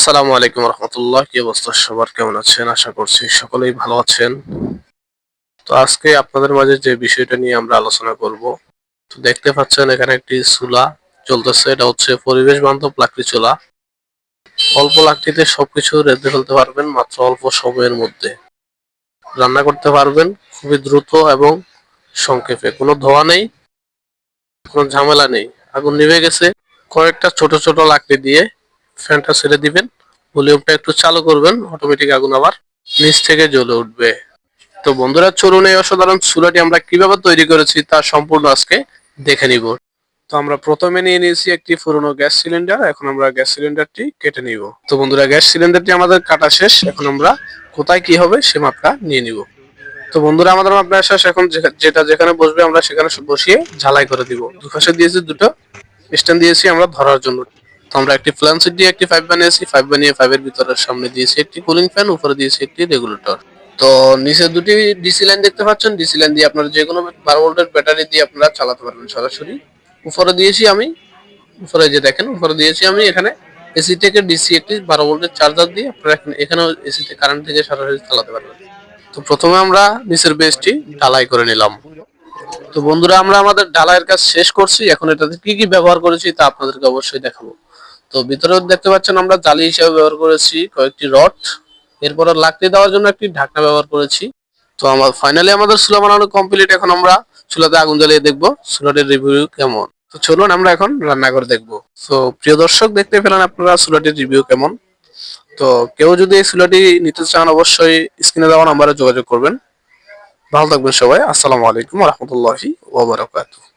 আসসালামু আলাইকুম রহমতুল্লাহ। কি অবস্থা সবার, কেমন আছেন? আশা করছি সকলেই ভালো আছেন। তো আজকে আপনাদের মাঝে যে বিষয়টা নিয়ে আমরা আলোচনা করব, তো দেখতে পাচ্ছেন এখানে একটি চুলা চলতেছে। এটা হচ্ছে পরিবেশ বান্ধব লাকড়ি চুলা। অল্প লাকড়িতে সবকিছু রেঁধে ফেলতে পারবেন মাত্র অল্প সময়ের মধ্যে। রান্না করতে পারবেন খুবই দ্রুত এবং সংক্ষেপে। কোনো ধোয়া নেই, কোনো ঝামেলা নেই। আগুন নিভে গেছে, কয়েকটা ছোট ছোট লাকড়ি দিয়ে ফ্যানটা ছেড়ে দিবেন, ভলিউমটা একটু চালু করবেন, অটোমেটিক আগুন আবার নিচ থেকে জ্বলে উঠবে। তো বন্ধুরা, চলুন এই অসাধারণ চুলাটি আমরা কিভাবে তৈরি করেছি তা সম্পূর্ণ আজকে দেখে নিব। তো আমরা প্রথমে নিয়ে নিয়েছি একটি পুরনো গ্যাস সিলিন্ডার। এখন আমরা গ্যাস সিলিন্ডারটি কেটে নিব। তো বন্ধুরা, গ্যাস সিলিন্ডারটি আমাদের কাটা শেষ। এখন আমরা কোথায় কি হবে সে মাপটা নিয়ে নিব। তো বন্ধুরা, আমাদের মাপ নেওয়া শেষ। এখন যেটা যেখানে বসবে আমরা সেখানে বসিয়ে ঝালাই করে দিব। দুপাশে দিয়েছি দুটো স্ট্যান্ড দিয়েছি আমরা ধরার জন্য। তো আমরা একটি ফ্ল্যান সিট দিয়ে একটি পাইপ বানিয়েছি। পাইপ বানিয়ে পাইপের ভিতরের সামনে দিয়েছি একটি কুলিং ফ্যান, উপরে দিয়েছি একটি রেগুলেটর। তো নিচে দুটি ডিসি লাইন দেখতে পাচ্ছেন। ডিসি লাইন দিয়ে আপনারা যে কোনো 12 ভোল্টের ব্যাটারি দিয়ে আপনারা চালাতে পারবেন সরাসরি। উপরে দিয়েছি আমি, উপরে যে দেখেন উপরে দিয়েছি আমি এখানে এসি থেকে ডিসি একটি 12 ভোল্টের চার্জার দিয়ে আপনারা এখানেও এসি তে কারেন্ট থেকে সরাসরি চালাতে পারবেন। তো প্রথমে আমরা নিচের বেসটি ঢালাই করে নিলাম। তো বন্ধুরা, আমরা আমাদের ঢালাইয়ের কাজ শেষ করছি। এখন এটাতে কি কি ব্যবহার করেছি তা আপনাদেরকে অবশ্যই দেখাবো। তো ভিতরেও দেখতে পাচ্ছেন আমরা জালি হিসেবে ব্যবহার করেছি কয়েকটি রড। এরপরে লাকড়ি দেওয়ার জন্য একটি ঢাকনা ব্যবহার করেছি। তো ফাইনালি আমাদের চুলা বানানো কমপ্লিট। এখন আমরা চুলাতে আগুন জ্বালিয়ে দেখবো চুলাটির রিভিউ কেমন। তো চলুন আমরা এখন রান্না করে দেখবো। তো প্রিয় দর্শক, দেখতে পেলেন আপনারা চুলাটির রিভিউ কেমন। তো কেউ যদি এই চুলাটি নিতে চান অবশ্যই স্ক্রিনে দেওয়া নাম্বারে যোগাযোগ করবেন। ভালো থাকবেন সবাই। আসসালামু আলাইকুম রহমতুল্লাহি ওয়া বারাকাতুহু।